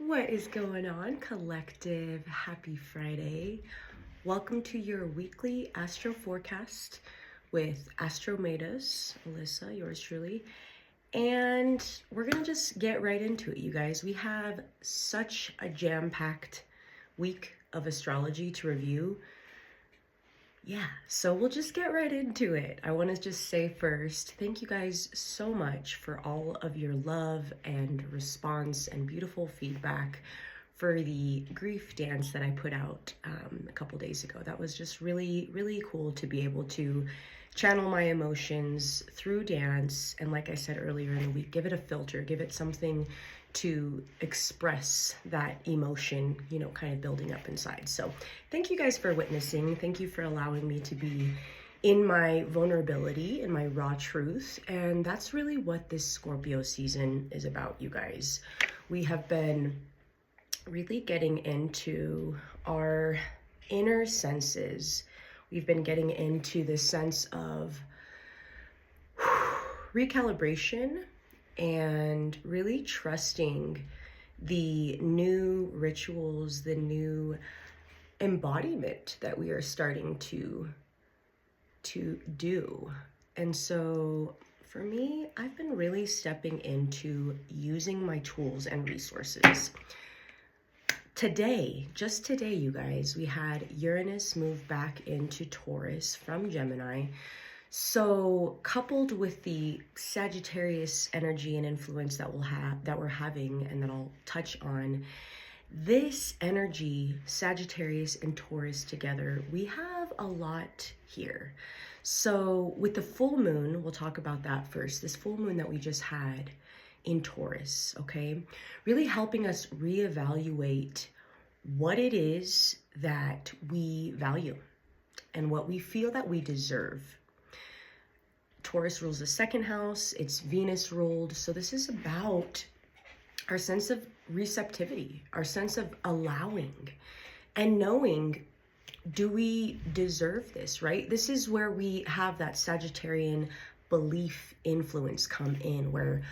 What is going on, collective? Happy Friday. Welcome to your weekly astro forecast with Astromadeus, Alyssa, yours truly. And we're going to just get right into it, you guys. We have such a jam-packed week of astrology to review. Yeah, so we'll just get right into it. I want to just say first, thank you guys so much for all of your love and response and beautiful feedback for the grief dance that I put out a couple days ago. That was just really, really cool to be able to channel my emotions through dance. And like I said earlier in the week, give it a filter, give it something to express that emotion, you know, kind of building up inside. So thank you guys for witnessing. Thank you for allowing me to be in my vulnerability, in my raw truth. And that's really what this Scorpio season is about, you guys. We have been really getting into our inner senses. We've been getting into the sense of recalibration and really trusting the new rituals, the new embodiment that we are starting to do. And so for me, I've been really stepping into using my tools and resources. Today, just today, you guys, we had Uranus move back into Taurus from Gemini. So coupled with the Sagittarius energy and influence that we're having and that I'll touch on, this energy, Sagittarius and Taurus together, we have a lot here. So with the full moon, we'll talk about that first, this full moon that we just had in Taurus, okay? Really helping us reevaluate what it is that we value and what we feel that we deserve. Taurus rules the second house, it's Venus ruled. So this is about our sense of receptivity, our sense of allowing and knowing, do we deserve this, right? This is where we have that Sagittarian belief influence come in, where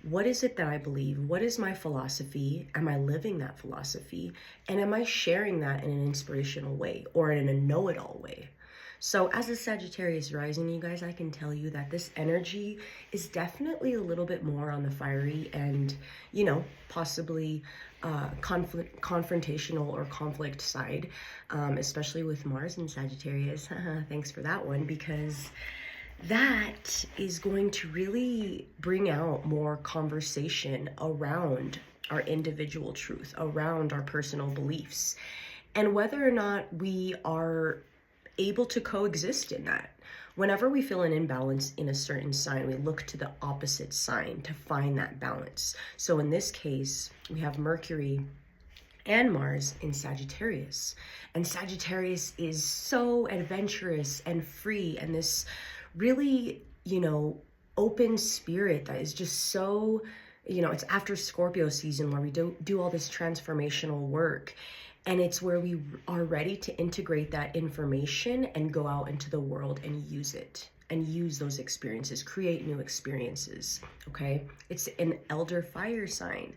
what is it that I believe? What is my philosophy? Am I living that philosophy? And am I sharing that in an inspirational way or in a know-it-all way? So as a Sagittarius rising, you guys, I can tell you that this energy is definitely a little bit more on the fiery and, you know, possibly confrontational or conflict side, especially with Mars in Sagittarius. Thanks for that one, because that is going to really bring out more conversation around our individual truth, around our personal beliefs, and whether or not we are able to coexist in that. Whenever we feel an imbalance in a certain sign, we look to the opposite sign to find that balance. So in this case, we have Mercury and Mars in Sagittarius. And Sagittarius is so adventurous and free, and this really, you know, open spirit that is just so, you know, it's after Scorpio season where we do all this transformational work. And it's where we are ready to integrate that information and go out into the world and use it and use those experiences, create new experiences, okay? It's an elder fire sign.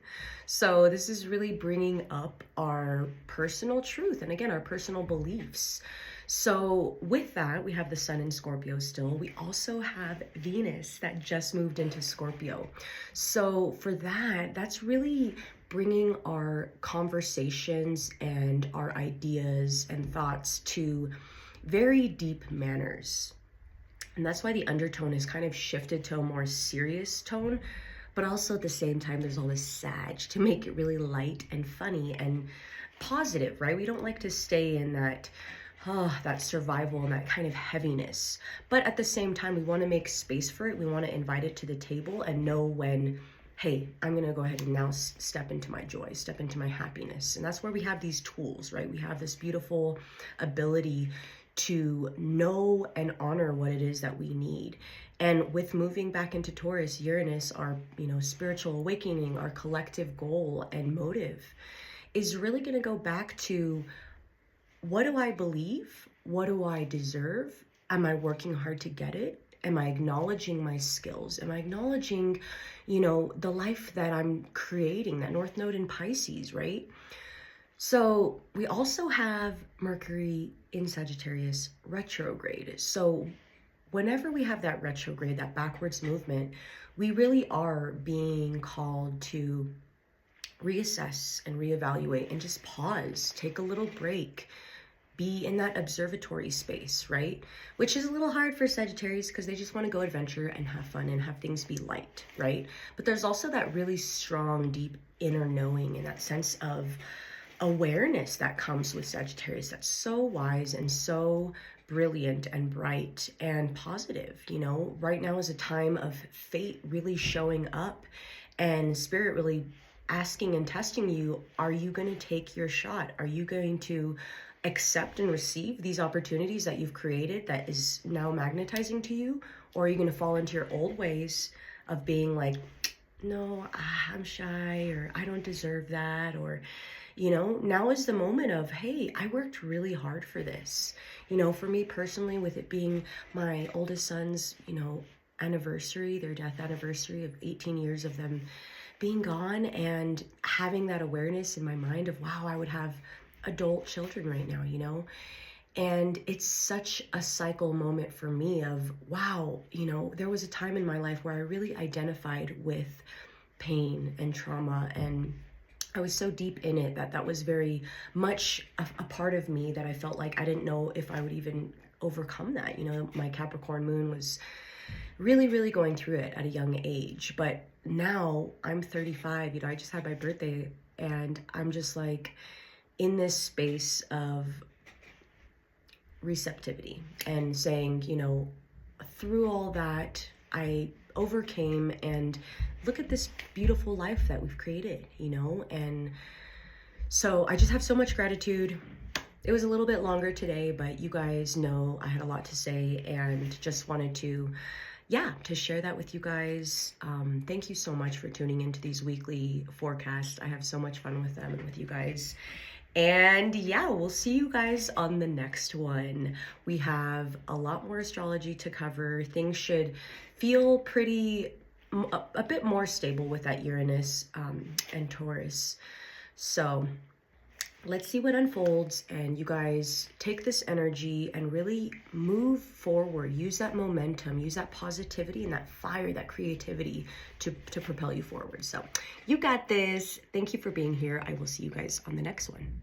So this is really bringing up our personal truth and, again, our personal beliefs. So with that, we have the sun in Scorpio still. We also have Venus that just moved into Scorpio. So for that, that's really bringing our conversations and our ideas and thoughts to very deep manners. And that's why the undertone is kind of shifted to a more serious tone, but also at the same time, there's all this Sag to make it really light and funny and positive, right? We don't like to stay in that that survival and that kind of heaviness. But at the same time, we want to make space for it. We want to invite it to the table and know when, hey, I'm going to go ahead and now step into my joy, step into my happiness. And that's where we have these tools, right? We have this beautiful ability to know and honor what it is that we need. And with moving back into Taurus, Uranus, our, you know, spiritual awakening, our collective goal and motive is really going to go back to, what do I believe? What do I deserve? Am I working hard to get it? Am I acknowledging my skills? Am I acknowledging, you know, the life that I'm creating, that North Node in Pisces, right? So we also have Mercury in Sagittarius retrograde. So whenever we have that retrograde, that backwards movement, we really are being called to reassess and reevaluate and just pause, take a little break, be in that observatory space, right? Which is a little hard for Sagittarius because they just want to go adventure and have fun and have things be light, right? But there's also that really strong, deep inner knowing and that sense of awareness that comes with Sagittarius that's so wise and so brilliant and bright and positive. You know, right now is a time of fate really showing up and spirit really asking and testing you. Are you going to take your shot? Are you going to accept and receive these opportunities that you've created that is now magnetizing to you? Or are you going to fall into your old ways of being like, no, I'm shy, or I don't deserve that, or, you know, now is the moment of, hey, I worked really hard for this. You know, for me personally, with it being my oldest son's, you know, anniversary, their death anniversary of 18 years of them being gone, and having that awareness in my mind of, wow, I would have adult children right now, you know? And it's such a cycle moment for me of, wow, you know, there was a time in my life where I really identified with pain and trauma, and I was so deep in it that that was very much a part of me that I felt like I didn't know if I would even overcome that. You know, my Capricorn moon was really, really going through it at a young age. But now I'm 35, you know, I just had my birthday, and I'm just like in this space of receptivity and saying, you know, through all that, I overcame, and look at this beautiful life that we've created, you know? And so I just have so much gratitude. It was a little bit longer today, but you guys know I had a lot to say and just wanted to, yeah, to share that with you guys. Thank you so much for tuning into these weekly forecasts. I have so much fun with them and with you guys. And yeah, we'll see you guys on the next one. We have a lot more astrology to cover. Things should feel pretty, a bit more stable with that Uranus and Taurus. So let's see what unfolds, and you guys take this energy and really move forward. Use that momentum, use that positivity and that fire, that creativity to propel you forward. So you got this. Thank you for being here. I will see you guys on the next one.